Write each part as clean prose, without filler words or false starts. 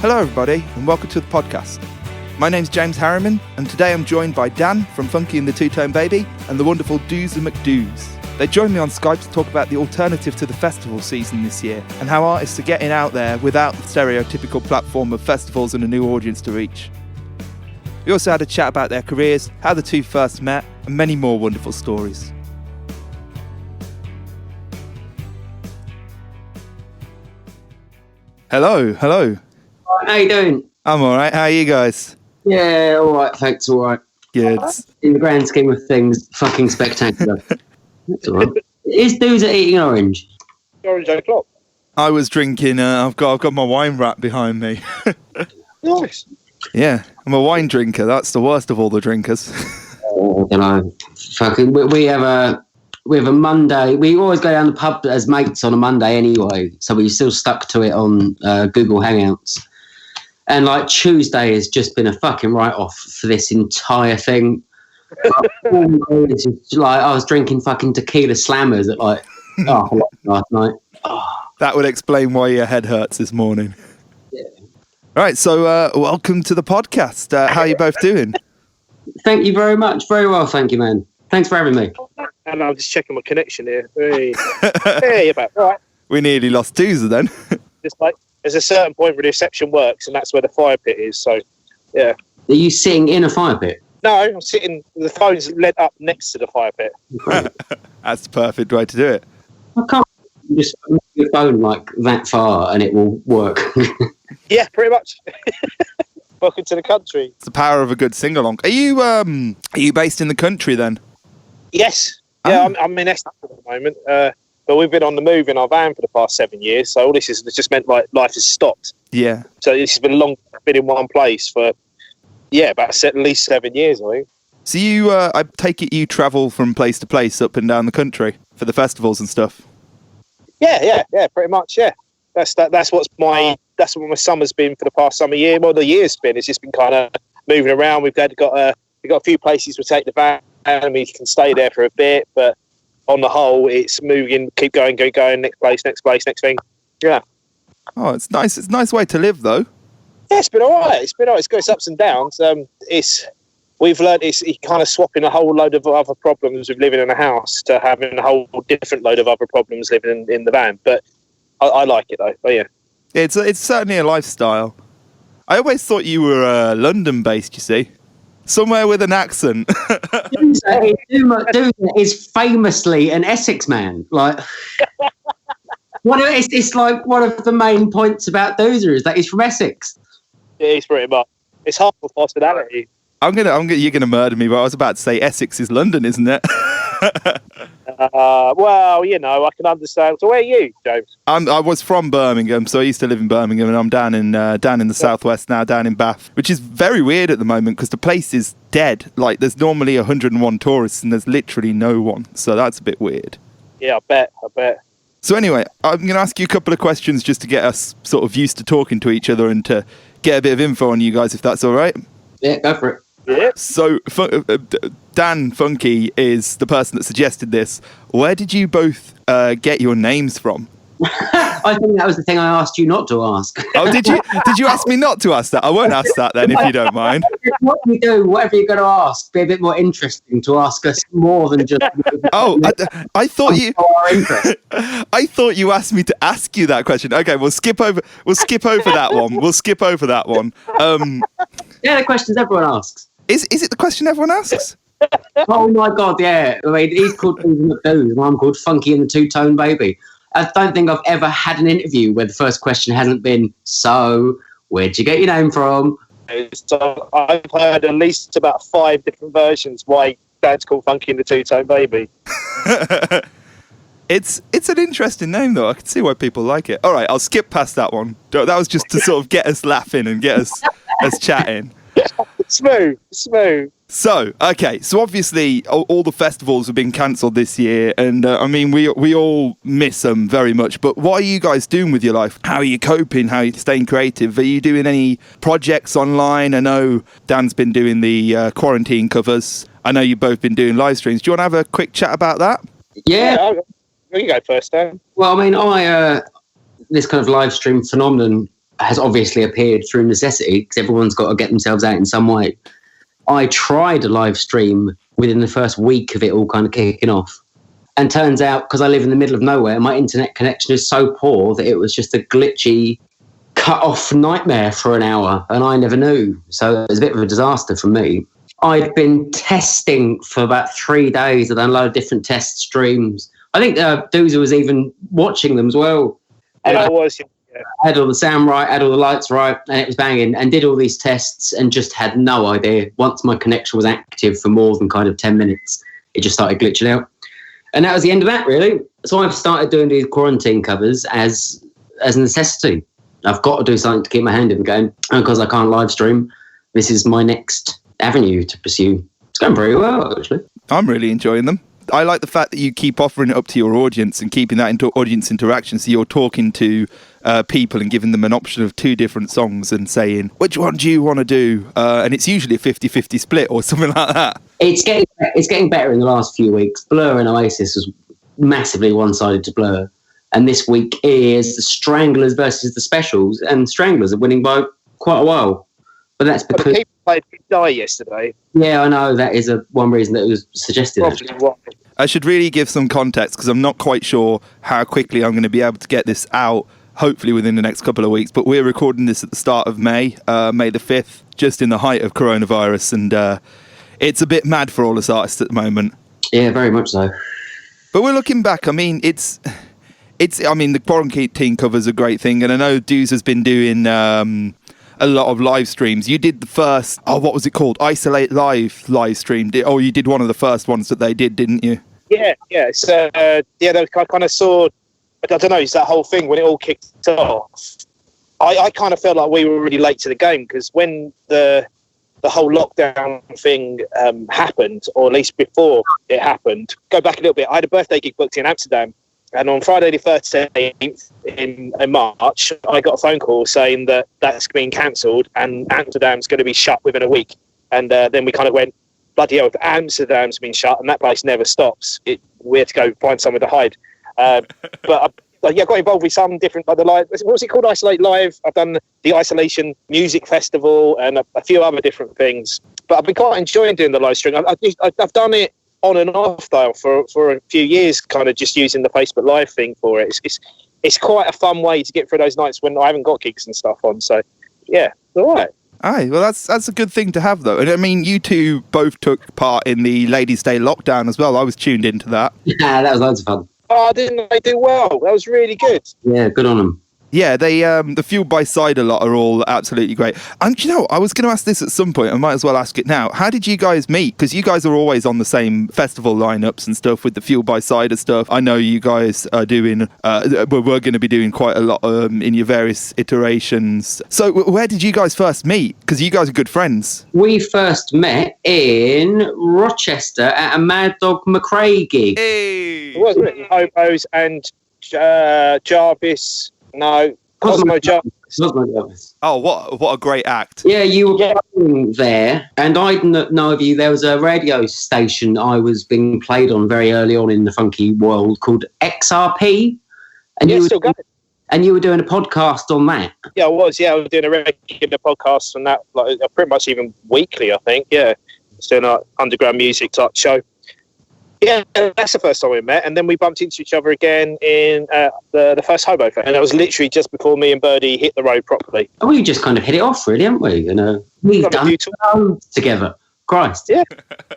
Hello everybody and welcome to the podcast. My name's James Harriman and today I'm joined by Dan from Funke and the Two-Tone Baby and the wonderful Doozer McDooze. They joined me on Skype to talk about the alternative to the festival season this year and how artists are getting out there without the stereotypical platform of festivals and a new audience to reach. We also had a chat about their careers, how the two first met, and many more wonderful stories. Hello. How you doing? I'm alright, how are you guys? Yeah, alright, thanks, alright. Good. In the grand scheme of things, fucking spectacular. That's alright. Is Doozer eating an orange? Orange o'clock. I was drinking, I've got my wine rack behind me. Nice. Yeah, I'm a wine drinker, that's the worst of all the drinkers. I don't know. Fucking, we have a Monday. We always go down the pub as mates on a Monday anyway, so we're still stuck to it on Google Hangouts. And like Tuesday has just been a fucking write-off for this entire thing. It's just, like I was drinking fucking tequila slammers at like last night. That would explain why your head hurts this morning. Yeah. Right, so welcome to the podcast. How are you both doing? Thank you very much. Very well, thank you, man. Thanks for having me. And I'm just checking my connection here. Hey, hey, you're back. All right. We nearly lost Doozer then. Just like there's a certain point where the reception works, and that's where the fire pit is. So, yeah. Are you sitting in a fire pit? No, I'm sitting. The phone's led up next to the fire pit. That's the perfect way to do it. I can't just move your phone like that far and it will work. Yeah, pretty much. Welcome to the country. It's the power of a good sing-along. Are you based in the country then? Yes. Yeah, I'm in Essex at the moment. But we've been on the move in our van for the past 7 years. So all this has just meant like life has stopped. Yeah. So this has been been in one place for, about at least 7 years, I think. So you, I take it you travel from place to place up and down the country for the festivals and stuff? Yeah, pretty much, yeah. That's what my summer's been for the past summer year. Well, the year's been. It's just been kind of moving around. We've got a few places we take the van and we can stay there for a bit, but on the whole, it's moving, keep going, next place, next thing. Yeah. Oh, it's nice. It's a nice way to live, though. Yeah, it's been all right. It's got its ups and downs. We've learned it's kind of swapping a whole load of other problems with living in a house to having a whole different load of other problems living in the van. But I like it though. But yeah, it's certainly a lifestyle. I always thought you were London-based. You see, somewhere with an accent. Doozer is famously an Essex man. Like, it's like one of the main points about Doozer is that he's from Essex. Yeah, he's pretty much. It's half of hospitality. You're gonna murder me, but I was about to say Essex is London, isn't it? Well, I can understand. So where are you, James? I was from Birmingham, so I used to live in Birmingham, and I'm down in the southwest now, down in Bath, which is very weird at the moment because the place is dead. Like, there's normally 101 tourists, and there's literally no one, so that's a bit weird. Yeah, I bet. So anyway, I'm going to ask you a couple of questions just to get us sort of used to talking to each other and to get a bit of info on you guys, if that's all right. Yeah, go for it. Yeah. So, Dan Funke is the person that suggested this. Where did you both get your names from? I think that was the thing I asked you not to ask. Oh, did you? Did you ask me not to ask that? I won't ask that then, if you don't mind. What you do, whatever you're going to ask, be a bit more interesting to ask us more than just. Oh, I thought you. I thought you asked me to ask you that question. Okay, we'll skip over that one. Yeah, the questions everyone asks. Is it the question everyone asks? Oh my God, yeah. I mean, he's called Doozer McDooze and I'm called Funke and the Two-Tone Baby. I don't think I've ever had an interview where the first question hasn't been, so, where'd you get your name from? So I've heard at least about 5 different versions why Dad's called Funke and the Two-Tone Baby. It's an interesting name, though. I can see why people like it. All right, I'll skip past that one. That was just to sort of get us laughing and get us chatting. Smooth. So obviously all the festivals have been cancelled this year, and I mean we all miss them very much. But what are you guys doing with your life? How are you coping? How are you staying creative? Are you doing any projects online? I know Dan's been doing the quarantine covers. I know you've both been doing live streams. Do you want to have a quick chat about that? Yeah. You go first, Dan. Well, I mean, this kind of live stream phenomenon has obviously appeared through necessity because everyone's got to get themselves out in some way. I tried a live stream within the first week of it all kind of kicking off. And turns out, because I live in the middle of nowhere, my internet connection is so poor that it was just a glitchy, cut-off nightmare for an hour, and I never knew. So it was a bit of a disaster for me. I'd been testing for about 3 days. I'd done a load of different test streams. I think Doozer was even watching them as well. And I was. Yeah. I had all the sound right, had all the lights right, and it was banging, and did all these tests and just had no idea. Once my connection was active for more than kind of 10 minutes, it just started glitching out. And that was the end of that, really. So I've started doing these quarantine covers as a necessity. I've got to do something to keep my hand in the game. And because I can't live stream, this is my next avenue to pursue. It's going pretty well, actually. I'm really enjoying them. I like the fact that you keep offering it up to your audience and keeping that into audience interaction. So you're talking to people and giving them an option of 2 different songs and saying, which one do you want to do? And it's usually a 50-50 split or something like that. It's getting better in the last few weeks. Blur and Oasis was massively one-sided to Blur. And this week is the Stranglers versus the Specials. And Stranglers are winning by quite a while. But that's because... Well, people played Die yesterday. Yeah, I know. That is one reason that it was suggested. I should really give some context because I'm not quite sure how quickly I'm going to be able to get this out, hopefully within the next couple of weeks. But we're recording this at the start of May, May the 5th, just in the height of coronavirus. And it's a bit mad for all us artists at the moment. Yeah, very much so. But we're looking back. I mean, the quarantine cover's a great thing. And I know Dooze has been doing... a lot of live streams. You did the first, what was it called? Isolate Live stream. You did one of the first ones that they did, didn't you? Yeah. So, I kind of saw, I don't know, it's that whole thing when it all kicked off. I kind of felt like we were really late to the game because when the whole lockdown thing happened, or at least before it happened, go back a little bit, I had a birthday gig booked in Amsterdam. And on Friday the 13th in March, I got a phone call saying that that's been cancelled and Amsterdam's going to be shut within a week. And then we kind of went, bloody hell, if Amsterdam's been shut and that place never stops, we had to go find somewhere to hide. But I got involved with some different, what was it called? Isolate Live. I've done the Isolation Music Festival and a few other different things. But I've been quite enjoying doing the live stream. I've done it on and off though for a few years, kind of just using the Facebook Live thing for it. It's quite a fun way to get through those nights when I haven't got gigs and stuff on. So yeah, all right. Aye, well that's a good thing to have though. And I mean, you two both took part in the Ladies' Day lockdown as well. I was tuned into that. Yeah, that was loads of fun. Oh, didn't they do well? That was really good. Yeah, good on them. Yeah, they the Fueled by Cider lot are all absolutely great. And you know, I was going to ask this at some point. I might as well ask it now. How did you guys meet? Because you guys are always on the same festival lineups and stuff with the Fueled by Cider stuff. I know you guys are doing. We're going to be doing quite a lot in your various iterations. So, where did you guys first meet? Because you guys are good friends. We first met in Rochester at a Mad Dog McRae gig. Hey, it wasn't it? Hobos and Jarvis. No, Cosmo Jarvis. Oh, what a great act. Yeah, you were playing there, and I didn't know of you. There was a radio station I was being played on very early on in the funky world called XRP. And you were doing a podcast on that. Yeah, I was. Yeah, I was doing a regular podcast on that, like pretty much even weekly, I think. Yeah, it's doing an underground music type show. Yeah, that's the first time we met, and then we bumped into each other again in the first Hobo Fest, and that was literally just before me and Birdie hit the road properly. And we just kind of hit it off, really, haven't we? And we've done loads together. Christ. Yeah,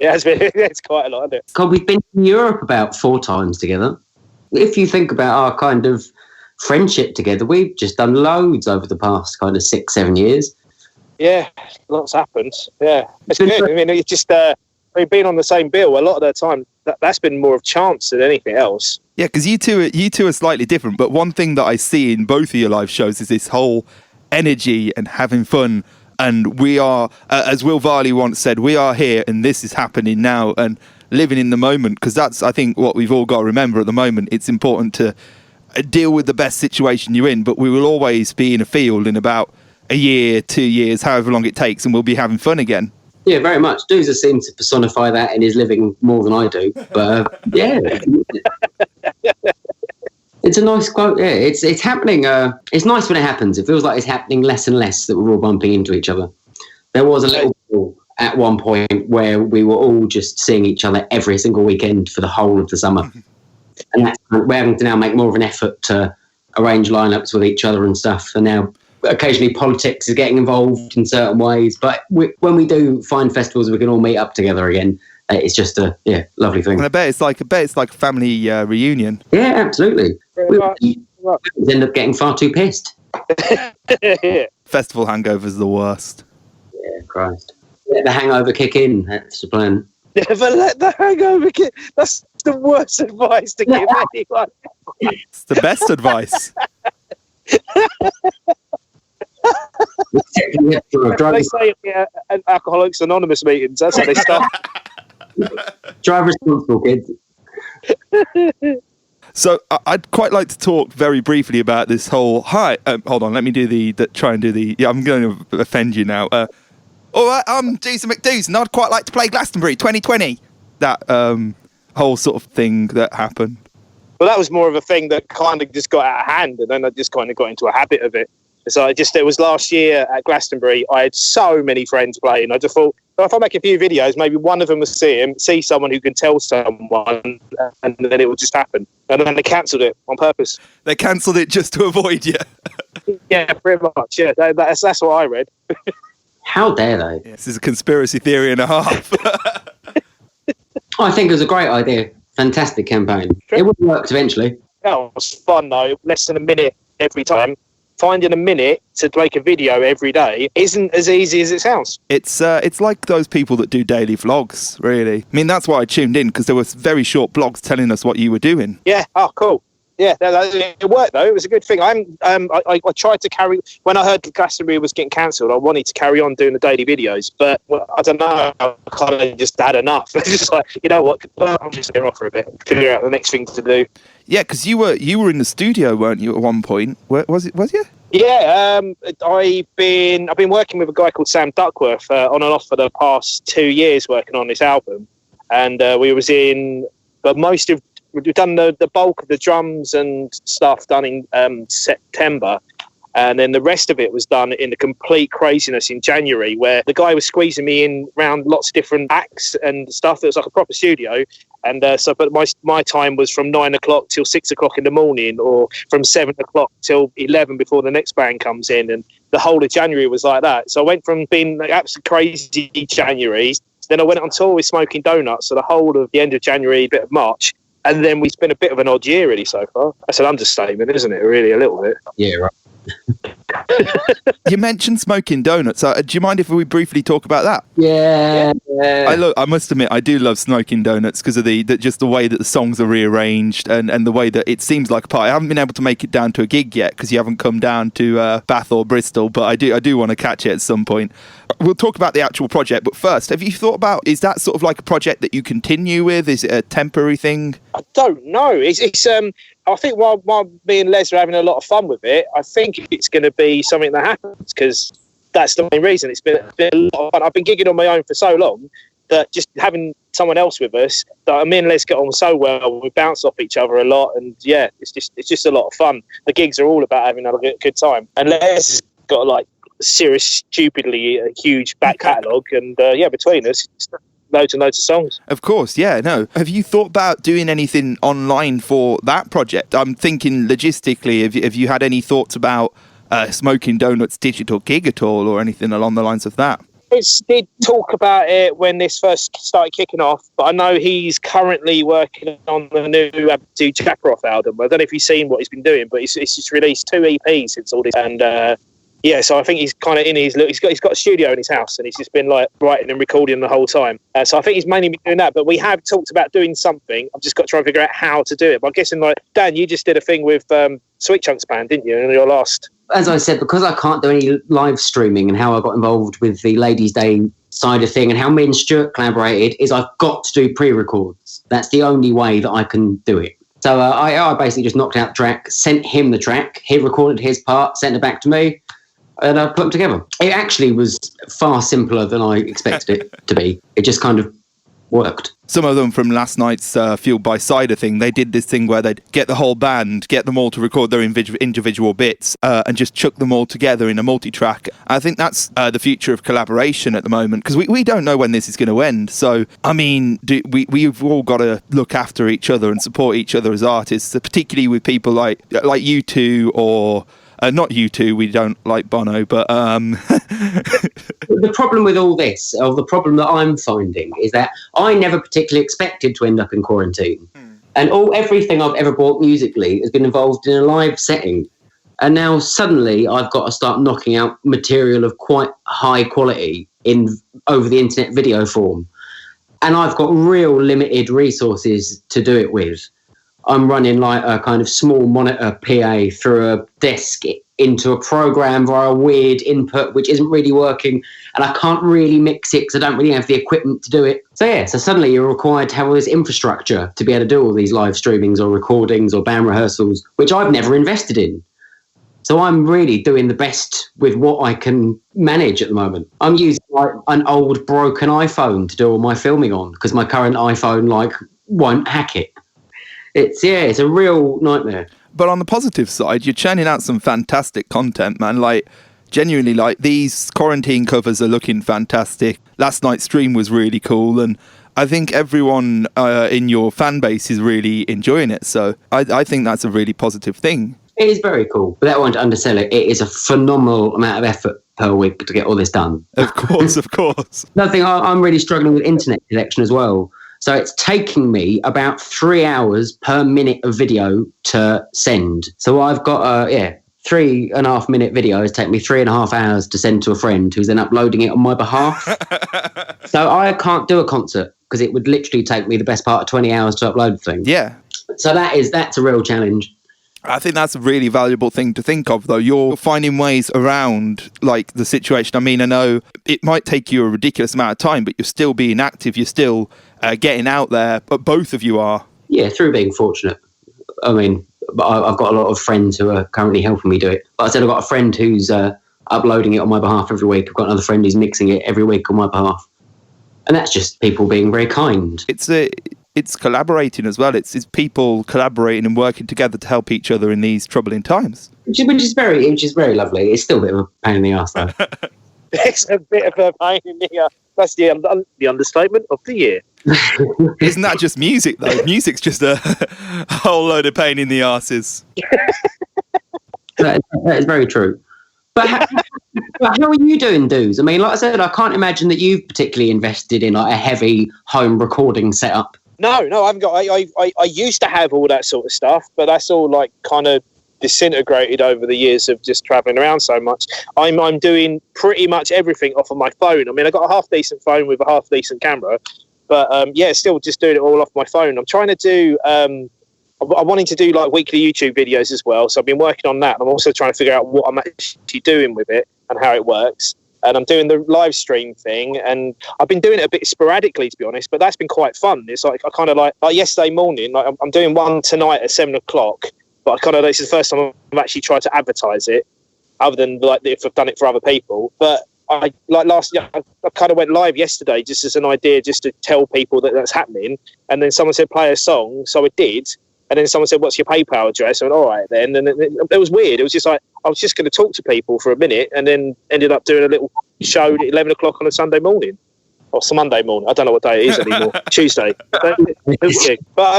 it's quite a lot, isn't it? God, we've been to Europe about 4 times together. If you think about our kind of friendship together, we've just done loads over the past kind of 6-7 years. Yeah, lots happened. Yeah, it's good. I mean, it's just we've been on the same bill a lot of the time. That's been more of chance than anything else. Yeah, because you two are slightly different. But one thing that I see in both of your live shows is this whole energy and having fun. And we are, as Will Varley once said, we are here and this is happening now and living in the moment. Because that's, I think, what we've all got to remember at the moment. It's important to deal with the best situation you're in. But we will always be in a field in about a year, 2 years, however long it takes, and we'll be having fun again. Yeah, very much. Doozer seems to personify that in his living more than I do. But, yeah. It's a nice quote. Yeah, it's happening. It's nice when it happens. It feels like it's happening less and less that we're all bumping into each other. There was a little bit at one point where we were all just seeing each other every single weekend for the whole of the summer, and we're having to now make more of an effort to arrange lineups with each other and stuff. And now occasionally politics is getting involved in certain ways. But when we do find festivals, we can all meet up together again. It's just a lovely thing. And I bet it's like a family reunion. Yeah, absolutely. We end up getting far too pissed. Festival hangover's the worst. Yeah, Christ. Let the hangover kick in. That's the plan. Never let the hangover kick. That's the worst advice to give anyone. It's the best advice. They say at Alcoholics Anonymous meetings, that's how they start. Drive responsible, kids. So I'd quite like to talk very briefly about this whole. Hi, hold on. Let me do try and do the. Yeah, I'm going to offend you now. All right, I'm Doozer McDooze, and I'd quite like to play Glastonbury 2020. That whole sort of thing that happened. Well, that was more of a thing that kind of just got out of hand, and then I just kind of got into a habit of it. So it was last year at Glastonbury. I had so many friends playing. I just thought, well, if I make a few videos, maybe one of them will see someone who can tell someone, and then it will just happen. And then they cancelled it on purpose. They cancelled it just to avoid you. Yeah, pretty much. Yeah, that's what I read. How dare they? This is a conspiracy theory and a half. I think it was a great idea. Fantastic campaign. It would have worked eventually. That was fun, though. Less than a minute every time. Finding a minute to make a video every day isn't as easy as it sounds. It's like those people that do daily vlogs, really. I mean, that's why I tuned in, because there were very short blogs telling us what you were doing. Yeah. Oh, cool. Yeah, it worked though. It was a good thing. I tried to carry when I heard Glastonbury was getting cancelled. I wanted to carry on doing the daily videos, but I don't know. I kind of just had enough. It's just like, you know what? I'm just going off for a bit, figure out the next thing to do. Yeah, because you were in the studio, weren't you, at one point? Was you? Yeah, I've been working with a guy called Sam Duckworth on and off for the past 2 years, working on this album, and we was in, but we've done the bulk of the drums and stuff done in September, and then the rest of it was done in the complete craziness in January, where the guy was squeezing me in around lots of different acts and stuff. It was like a proper studio. And but my time was from 9 o'clock till 6 o'clock in the morning, or from 7 o'clock till 11 before the next band comes in. And the whole of January was like that. So I went from being absolutely crazy January, then I went on tour with Smoking Donuts, so the whole of the end of January, bit of March. And then it's been a bit of an odd year, really, so far. That's an understatement, isn't it? Really, a little bit. Yeah, right. You mentioned Smoking Donuts. Do you mind if we briefly talk about that? Yeah. I must admit, I do love Smoking Donuts because of just the way that the songs are rearranged and the way that it seems like a party. I haven't been able to make it down to a gig yet because you haven't come down to Bath or Bristol, but I do want to catch it at some point. We'll talk about the actual project, but first, have you thought about, is that sort of like a project that you continue with? Is it a temporary thing? I don't know. It's I think while me and Les are having a lot of fun with it, I think it's going to be something that happens, because that's the main reason. It's been a lot of fun. I've been gigging on my own for so long that just having someone else with us, that me and Les get on so well, we bounce off each other a lot, and yeah, it's just a lot of fun. The gigs are all about having a good time, and Les has got like serious, stupidly huge back catalogue, and between us, it's loads and loads of songs. Of course, yeah, no. Have you thought about doing anything online for that project? I'm thinking logistically, have you had any thoughts about Smoking Donuts digital gig at all, or anything along the lines of that? Did talk about it when this first started kicking off, but I know he's currently working on the new Abdul Jackroff album. I don't know if you've seen what he's been doing, but he's just released 2 EPs since all this, and so I think he's kind of in his look. He's got a studio in his house, and he's just been like writing and recording the whole time. So I think he's mainly been doing that. But we have talked about doing something. I've just got to try and figure out how to do it. But I'm guessing, like, Dan, you just did a thing with Sweet Chunks Band, didn't you? In your last. As I said, because I can't do any live streaming, and how I got involved with the Ladies' Day side of thing, and how me and Stuart collaborated, is I've got to do pre-records. That's the only way that I can do it. So I basically just knocked out the track, sent him the track. He recorded his part, sent it back to me. And I put them together. It actually was far simpler than I expected it to be. It just kind of worked. Some of them from last night's Fueled by Cider thing, they did this thing where they'd get the whole band, get them all to record their individual bits and just chuck them all together in a multi-track. I think that's the future of collaboration at the moment, because we don't know when this is going to end. So, I mean, we've all got to look after each other and support each other as artists, particularly with people like you two or... not you two, we don't like Bono, but... The problem with all this, or the problem that I'm finding, is that I never particularly expected to end up in quarantine. And everything I've ever bought musically has been involved in a live setting. And now suddenly I've got to start knocking out material of quite high quality over the internet video form. And I've got real limited resources to do it with. I'm running like a kind of small monitor PA through a desk into a program via a weird input which isn't really working, and I can't really mix it because I don't really have the equipment to do it. So suddenly you're required to have all this infrastructure to be able to do all these live streamings or recordings or band rehearsals, which I've never invested in. So I'm really doing the best with what I can manage at the moment. I'm using like an old broken iPhone to do all my filming on because my current iPhone won't hack it. It's a real nightmare. But on the positive side, you're churning out some fantastic content, man. Like, genuinely, like, these quarantine covers are looking fantastic. Last night's stream was really cool, and I think everyone in your fan base is really enjoying it. So I think that's a really positive thing. It is very cool. But that won't undersell it. It is a phenomenal amount of effort per week to get all this done. Of course, of course. Another thing, I'm really struggling with internet connection as well. So it's taking me about 3 hours per minute of video to send. So I've got 3.5 minute videos take me 3.5 hours to send to a friend who's then uploading it on my behalf. So I can't do a concert because it would literally take me the best part of 20 hours to upload the thing. Yeah. So that's a real challenge. I think that's a really valuable thing to think of, though. You're finding ways around, like, the situation. I mean, I know it might take you a ridiculous amount of time, but you're still being active. You're still getting out there. But both of you are. Yeah, through being fortunate. I mean, I've got a lot of friends who are currently helping me do it. Like I said, I've got a friend who's uploading it on my behalf every week. I've got another friend who's mixing it every week on my behalf. And that's just people being very kind. It's collaborating as well. It's people collaborating and working together to help each other in these troubling times. Which is very lovely. It's still a bit of a pain in the arse, though. It's a bit of a pain in the arse. That's the understatement of the year. Isn't that just music, though? Music's just a whole load of pain in the arses. That is very true. But how are you doing, Dooze? I mean, like I said, I can't imagine that you've particularly invested in like a heavy home recording setup. No, I haven't got. I used to have all that sort of stuff, but that's all like kind of disintegrated over the years of just traveling around so much. I'm doing pretty much everything off of my phone. I mean, I got a half decent phone with a half decent camera, but still just doing it all off my phone. I'm trying to do. I'm wanting to do like weekly YouTube videos as well, so I've been working on that. I'm also trying to figure out what I'm actually doing with it and how it works. And I'm doing the live stream thing, and I've been doing it a bit sporadically, to be honest, but that's been quite fun. It's like I kind of like yesterday morning, like I'm doing one tonight at 7:00, but I kind of this is the first time I've actually tried to advertise it, other than like if I've done it for other people. But I kind of went live yesterday just as an idea, just to tell people that that's happening. And then someone said play a song, so I did. And then someone said, what's your PayPal address? I went, all right, then. And it was weird. It was just like, I was just going to talk to people for a minute and then ended up doing a little show at 11:00 on a Sunday morning. Or some Monday morning. I don't know what day it is anymore. Tuesday. But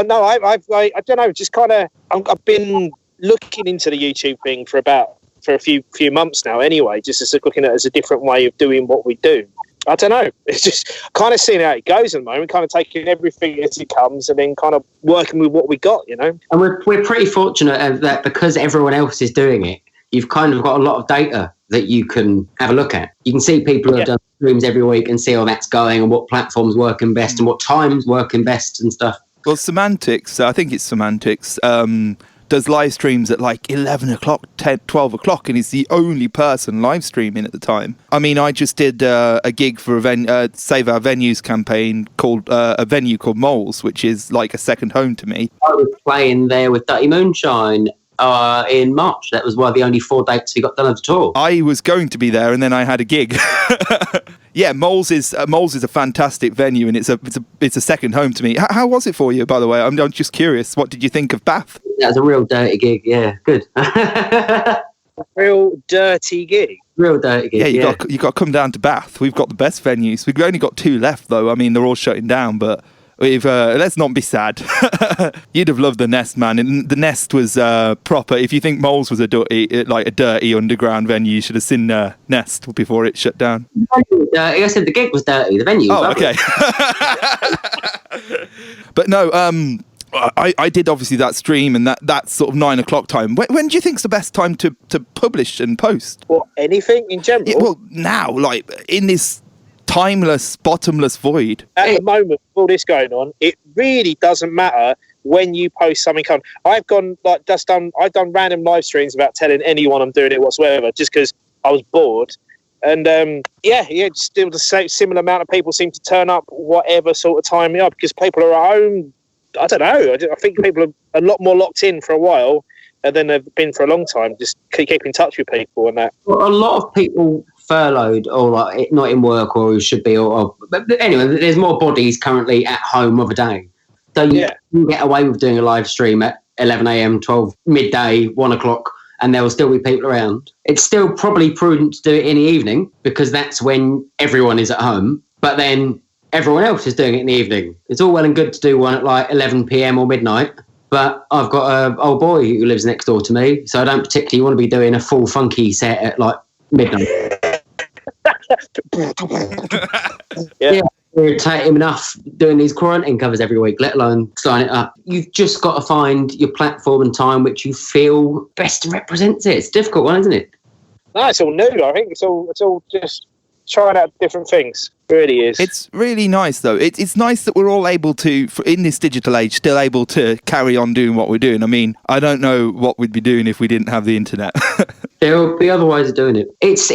no, I don't know, just kind of, I've been looking into the YouTube thing for a few months now anyway, just as looking at it as a different way of doing what we do. I don't know. It's just kind of seeing how it goes at the moment, kind of taking everything as it comes and then kind of working with what we got, you know. And we're pretty fortunate that because everyone else is doing it, you've kind of got a lot of data that you can have a look at. You can see people who have done streams every week and see how that's going and what platforms working best and what times working best and stuff. Well, Semantics, I think it's Semantics, does live streams at like 11:00, 12 o'clock, and he's the only person live streaming at the time. I mean, I just did a gig for a Save Our Venues campaign called a venue called Moles, which is like a second home to me. I was playing there with Dirty Moonshine in March. That was one of the only 4 dates we got done of the tour. I was going to be there, and then I had a gig. Yeah, Moles is a fantastic venue, and it's a second home to me. How was it for you, by the way? I'm just curious. What did you think of Bath? That was a real dirty gig. Yeah, good. Real dirty gig. Real dirty gig. Yeah, you got to come down to Bath. We've got the best venues. We've only got 2 left, though. I mean, they're all shutting down, but we've let's not be sad. You'd have loved the Nest, man. And the Nest was proper. If you think Moles was a dirty underground venue, you should have seen Nest before it shut down. I said the gig was dirty. The venue. Oh, okay. But no, I did obviously that stream and that sort of 9 o'clock time. When do you think's the best time to publish and post? What, anything in general? Yeah, well, now, like in this timeless, bottomless void. At the moment, with all this going on, it really doesn't matter when you post something on. I've done random live streams about telling anyone I'm doing it whatsoever, just because I was bored. And still the same similar amount of people seem to turn up whatever sort of time they are, because people are at home. I don't know. I think people are a lot more locked in for a while than they've been for a long time. Just keep in touch with people and that. Well, a lot of people furloughed or like not in work or should be. But anyway, there's more bodies currently at home of a day. So you can get away with doing a live stream at 11 a.m, 12 midday, 1 o'clock, and there will still be people around. It's still probably prudent to do it in the evening because that's when everyone is at home. But then everyone else is doing it in the evening. It's all well and good to do one at like 11 p.m. or midnight, but I've got an old boy who lives next door to me, so I don't particularly want to be doing a full Funke set at like midnight. Yeah, irritate him enough doing these quarantine covers every week, let alone starting it up. You've just got to find your platform and time which you feel best represents it. It's a difficult one, isn't it? No, it's all new. I think it's all just trying out different things. It really is. It's really nice, though. It's nice that we're all able to, in this digital age, still able to carry on doing what we're doing. I mean, I don't know what we'd be doing if we didn't have the internet. There will be other ways of doing it. It's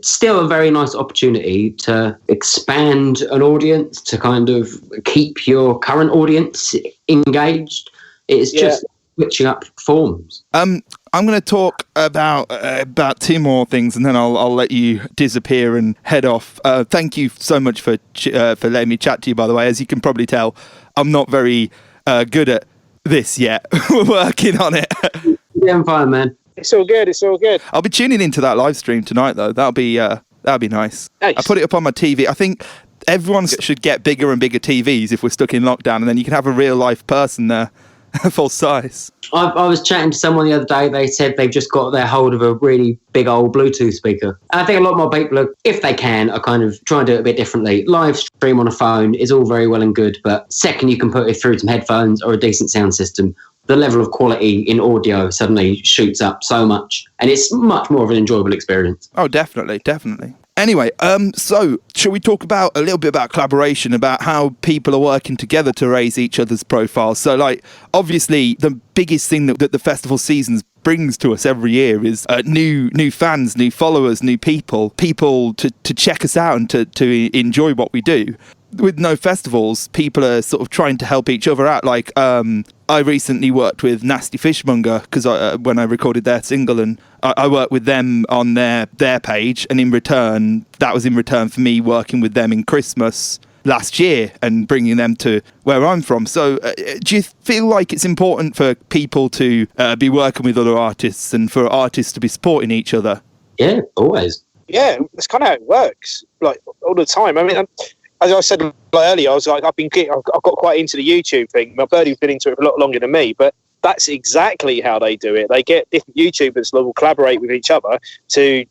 still a very nice opportunity to expand an audience, to kind of keep your current audience engaged. It's just switching up forms. I'm going to talk about 2 more things, and then I'll let you disappear and head off. Thank you so much for letting me chat to you. By the way, as you can probably tell, I'm not very good at this yet. We're working on it. Yeah, I'm fine, man. It's all good. It's all good. I'll be tuning into that live stream tonight, though. That'll be nice. I put it up on my TV. I think everyone should get bigger and bigger TVs if we're stuck in lockdown, and then you can have a real life person there. Full size. I was chatting to someone the other day. They said they've just got their hold of a really big old Bluetooth speaker. And I think a lot more people, if they can, are kind of trying to do it a bit differently. Live stream on a phone is all very well and good, but second you can put it through some headphones or a decent sound system, the level of quality in audio suddenly shoots up so much, and it's much more of an enjoyable experience. Oh, definitely. Anyway, so shall we talk about a little bit about collaboration, about how people are working together to raise each other's profiles? So, like, obviously, the biggest thing that the festival seasons brings to us every year is new fans, new followers, new people to check us out and to enjoy what we do. With no festivals, people are sort of trying to help each other out. Like, I recently worked with Nasty Fishmonger because when I recorded their single, and I worked with them on their page, and that was in return for me working with them in Christmas last year and bringing them to where I'm from. So do you feel like it's important for people to be working with other artists and for artists to be supporting each other? Yeah, always. Yeah, that's kind of how it works, like all the time. I mean, as I said earlier, I was like, I've got quite into the YouTube thing. My birdie's been into it for a lot longer than me, but that's exactly how they do it. They get different YouTubers that will collaborate with each other to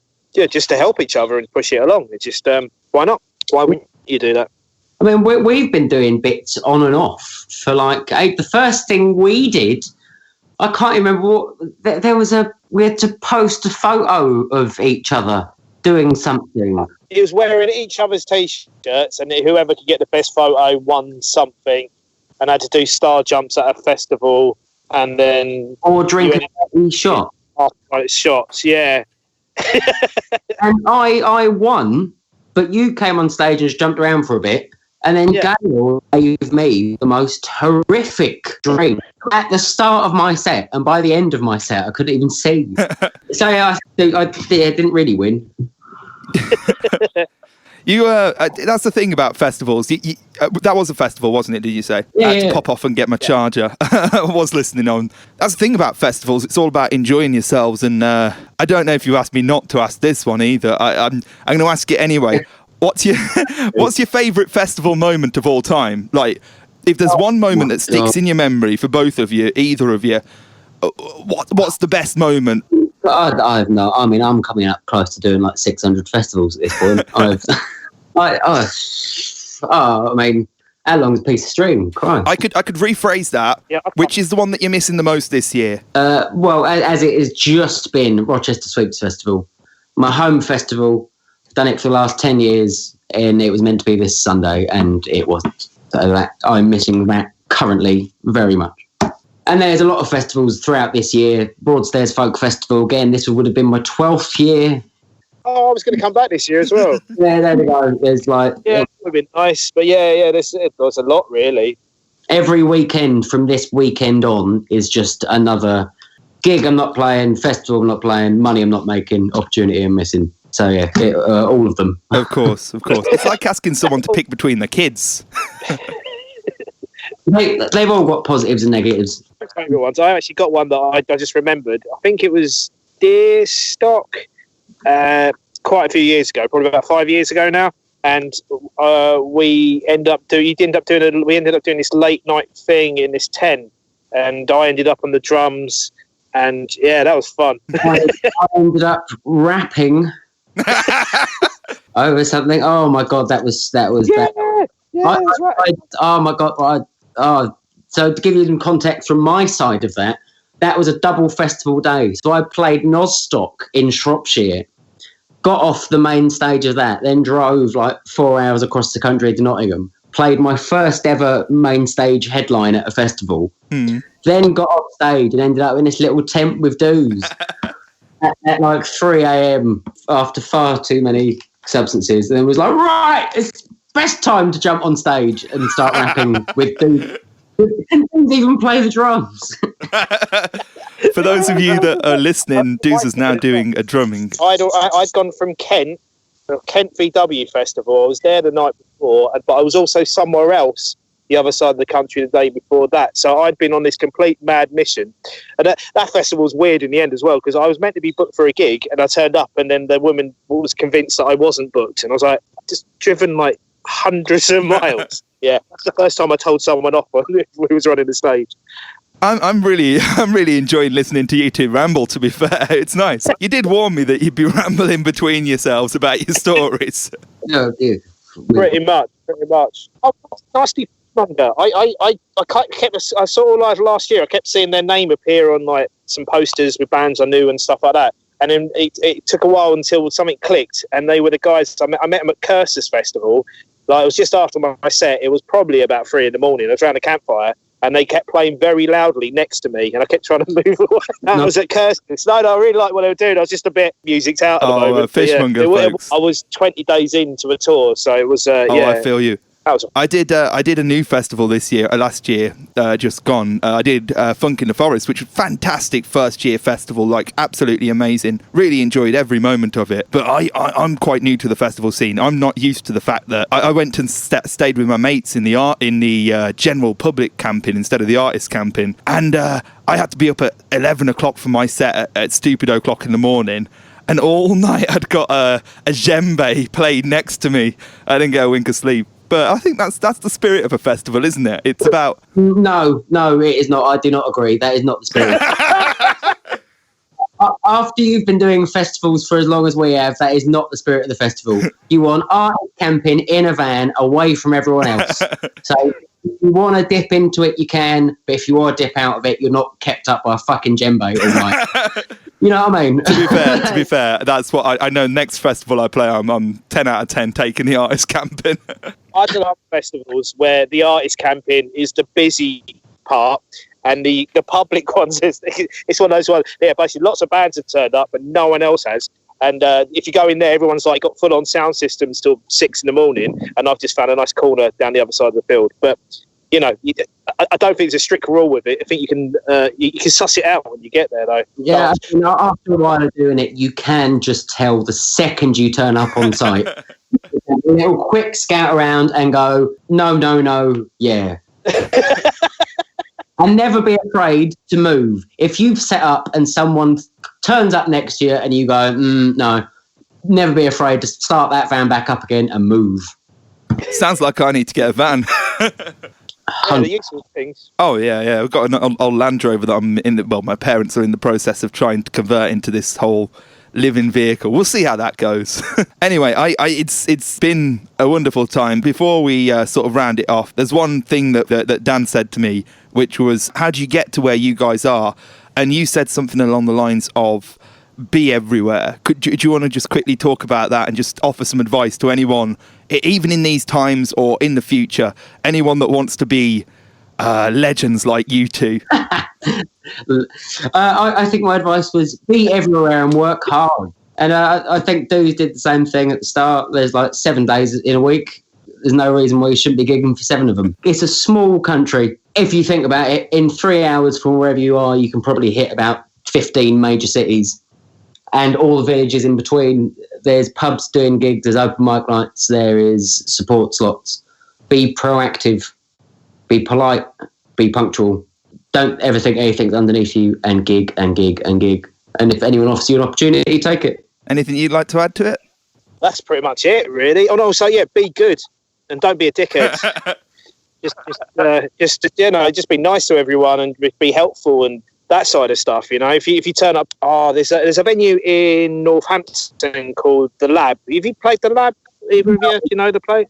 just to help each other and push it along. It's just why not? Why wouldn't you do that? I mean, we've been doing bits on and off for like the first thing we did. I can't remember what we had to post a photo of each other doing something. It was wearing each other's t-shirts, and whoever could get the best photo won something, and had to do star jumps at a festival, and then or drink a shot. Shots, yeah. And I won, but you came on stage and just jumped around for a bit, and then Gail gave me the most horrific drink at the start of my set, and by the end of my set, I couldn't even see. So I didn't really win. That's the thing about festivals. That was a festival, wasn't it? Did you say? Yeah, I had to pop off and get my charger. I was listening on. That's the thing about festivals. It's all about enjoying yourselves. And I don't know if you asked me not to ask this one either. I'm going to ask it anyway. What's your favourite festival moment of all time? Like, if there's one moment that sticks in your memory for both of you, either of you, what's the best moment? I have no. I mean, I'm coming up close to doing like 600 festivals at this point. I mean, how long's a piece of string? Christ. I could rephrase that. Yeah, which is the one that you're missing the most this year? Well, as it has just been Rochester Sweeps Festival, my home festival. Done it for the last 10 years, and it was meant to be this Sunday, and it wasn't. So I'm missing that currently very much. And there's a lot of festivals throughout this year. Broadstairs Folk Festival, again, this would have been my 12th year. Oh, I was going to come back this year as well. Yeah, there we go. There's like... Yeah, it would have been nice. But there's a lot, really. Every weekend from this weekend on is just another gig I'm not playing, festival I'm not playing, money I'm not making, opportunity I'm missing. So, all of them. Of course. It's like asking someone to pick between the kids. They've all got positives and negatives. Favourite ones. I actually got one that I just remembered. I think it was Deerstock quite a few years ago, probably about 5 years ago now. And we ended up doing this late night thing in this tent. And I ended up on the drums. And, that was fun. I ended up rapping... over something. Oh my god, that was that. Right. Oh my god. So to give you some context from my side of that was a double festival day. So I played Nostock in Shropshire, got off the main stage of that, then drove like 4 hours across the country to Nottingham, played my first ever main stage headline at a festival, then got off stage and ended up in this little tent with Dooze. At like 3 a.m. after far too many substances, and it was like, right, it's best time to jump on stage and start rapping with Dude. And didn't even play the drums. For those of you that are listening, Dooze is now doing a drumming. I'd gone from Kent VW Festival. I was there the night before, but I was also somewhere else the other side of the country the day before that. So I'd been on this complete mad mission. And that festival was weird in the end as well, because I was meant to be booked for a gig, and I turned up, and then the woman was convinced that I wasn't booked. And I was like, just driven like hundreds of miles. Yeah, that's the first time I told someone off when we was running the stage. I'm really enjoying listening to you two ramble, to be fair. It's nice. You did warn me that you'd be rambling between yourselves about your stories. No, dude. Pretty much. Oh, nasty Funke. I saw like last year. I kept seeing their name appear on like some posters with bands I knew and stuff like that. And then it took a while until something clicked, and they were the guys. I met them at Curses Festival. Like, it was just after my set. It was probably about 3 a.m. I was around a campfire, and they kept playing very loudly next to me, and I kept trying to move away. I was at Curses. No, I really liked what they were doing. I was just a bit music'd out at the moment. Fishmonger folks. I was 20 days into a tour, so it was. I feel you. I did a new festival last year, just gone. I did Funke in the Forest, which was a fantastic first year festival, like absolutely amazing. Really enjoyed every moment of it. But I'm quite new to the festival scene. I'm not used to the fact that I went and stayed with my mates in the general public camping instead of the artist camping, and I had to be up at 11 o'clock for my set at stupid o'clock in the morning. And all night I'd got a djembe played next to me. I didn't get a wink of sleep. But I think that's the spirit of a festival, isn't it? It's about... No, it is not. I do not agree. That is not the spirit. After you've been doing festivals for as long as we have, that is not the spirit of the festival. You want art camping in a van away from everyone else. So if you want to dip into it, you can. But if you want to dip out of it, you're not kept up by a fucking djembe all night. You know what I mean? To be fair, that's what I know. Next festival I play, I'm 10 out of 10 taking the artist camping. I love festivals where the artist camping is the busy part, and the public ones it's one of those ones. Yeah, basically lots of bands have turned up, but no one else has. And if you go in there, everyone's like got full on sound systems till 6 a.m. And I've just found a nice corner down the other side of the field. But you know, I don't think there's a strict rule with it. I think you can suss it out when you get there, though. Yeah, you know, after a while of doing it, you can just tell the second you turn up on site. A little quick scout around and go, no, yeah. And never be afraid to move. If you've set up and someone turns up next year and you go, no, never be afraid to start that van back up again and move. Sounds like I need to get a van. The useful things. Oh, yeah. We've got an old Land Rover that my parents are in the process of trying to convert into this whole living vehicle. We'll see how that goes. Anyway, it's been a wonderful time. Before we sort of round it off, there's one thing that Dan said to me, which was, how do you get to where you guys are? And you said something along the lines of, be everywhere. Do you want to just quickly talk about that and just offer some advice to anyone, even in these times or in the future, anyone that wants to be legends like you two? I think my advice was be everywhere and work hard. And I think Dooze did the same thing at the start. There's like 7 days in a week. There's no reason why you shouldn't be gigging for 7 of them. It's a small country. If you think about it, in 3 hours from wherever you are, you can probably hit about 15 major cities. And all the villages in between. There's pubs doing gigs, there's open mic nights, there is support slots. Be proactive, be polite, be punctual. Don't ever think anything's underneath you, and gig and gig and gig. And if anyone offers you an opportunity, take it. Anything you'd like to add to it? That's pretty much it, really. Oh, no, so yeah, be good and don't be a dickhead. just be nice to everyone and be helpful and that side of stuff, you know. If you turn up, there's a venue in Northampton called The Lab. Have you played The Lab? Either of you? Do you know the place?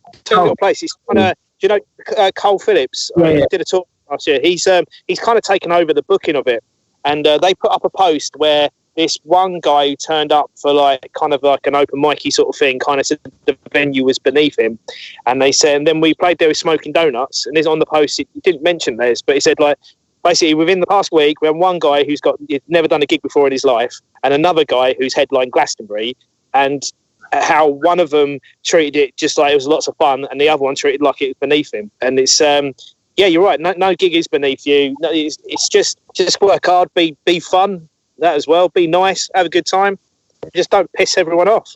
It's kind of, do you know Cole Phillips? Yeah. Did a talk last year. He's kind of taken over the booking of it, and they put up a post where this one guy who turned up for kind of like an open micy sort of thing, kind of said the venue was beneath him, and they said, and then we played there with Smoking Donuts, and it's on the post. It didn't mention this, but he said basically, within the past week, we had one guy who's never done a gig before in his life, and another guy who's headlined Glastonbury, and how one of them treated it just like it was lots of fun, and the other one treated like it was beneath him. And it's you're right. No gig is beneath you. No, it's just work hard, be fun, that as well. Be nice, have a good time. Just don't piss everyone off.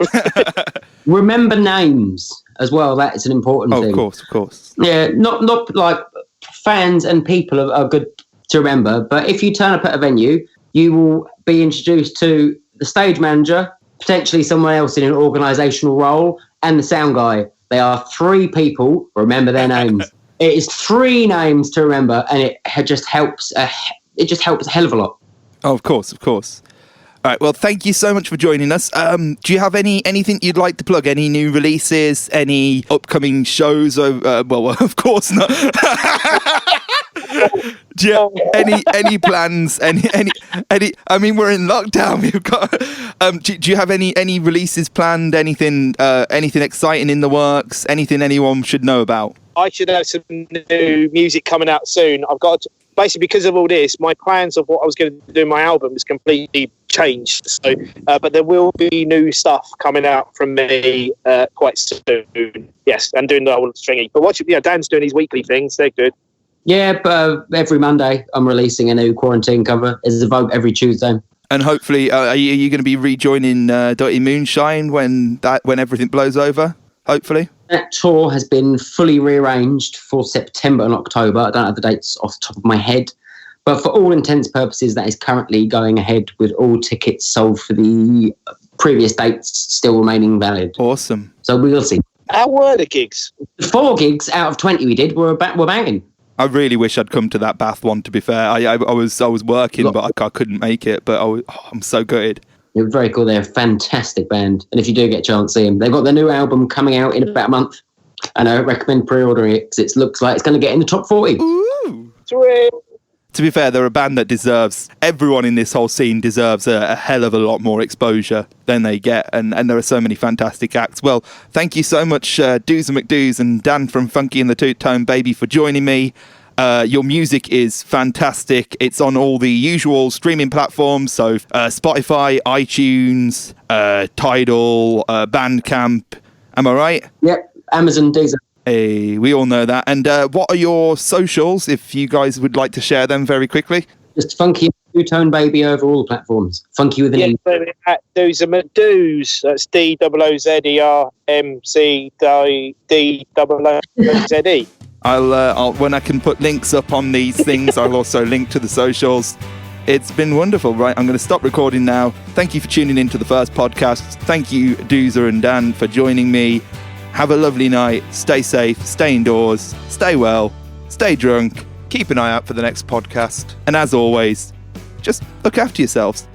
Remember names as well. That is an important thing. Of course. Yeah, not like fans and people are good to remember, but if you turn up at a venue, you will be introduced to the stage manager, potentially someone else in an organisational role, and the sound guy. They are 3 people. Remember their names. It is 3 names to remember, and it just helps. It just helps a hell of a lot. Oh, of course. All right, well, thank you so much for joining us. Do you have anything you'd like to plug? Any new releases? Any upcoming shows? Well, of course not. Do you have any plans? Any? I mean, we're in lockdown. We've got. Do you have any releases planned? Anything exciting in the works? Anything anyone should know about? I should have some new music coming out soon. I've got basically, because of all this, my plans of what I was going to do in my album is completely changed. So, but there will be new stuff coming out from me quite soon. Yes, and doing the whole stringy. But Dan's doing his weekly things. They're good. Yeah, but every Monday I'm releasing a new quarantine cover. There's a vote every Tuesday. And hopefully, are you going to be rejoining Dirty Moonshine when everything blows over? Hopefully. That tour has been fully rearranged for September and October. I don't have the dates off the top of my head. But for all intents and purposes, that is currently going ahead with all tickets sold for the previous dates still remaining valid. Awesome. So we will see. How were the gigs? 4 gigs out of 20 we did were banging. I really wish I'd come to that Bath one, to be fair. I was working, but I couldn't make it. But I'm so gutted. They're very cool. They're a fantastic band. And if you do get a chance to see them, they've got their new album coming out in about a month. And I recommend pre-ordering it because it looks like it's going to get in the top 40. Ooh. Sweet. To be fair, they're a band that everyone in this whole scene deserves a hell of a lot more exposure than they get. And there are so many fantastic acts. Well, thank you so much, Doozer McDooze and Dan from Funke and the Two-Tone Baby, for joining me. Your music is fantastic. It's on all the usual streaming platforms, so Spotify, iTunes, Tidal, Bandcamp. Am I right? Yep, Amazon, Deezer. Hey, we all know that. And what are your socials, if you guys would like to share them very quickly? Just Funke Two-Tone Baby over all platforms. Funky with an E. so at Doozer McDooze. That's DOOZERMCDOOZE. I'll when I can put links up on these things, I'll also link to the socials. It's been wonderful. Right, I'm going to stop recording now. Thank you for tuning in to the first podcast. Thank you, Doozer and Dan, for joining me. Have a lovely night. Stay safe. Stay indoors. Stay well. Stay drunk. Keep an eye out for the next podcast. And as always, just look after yourselves.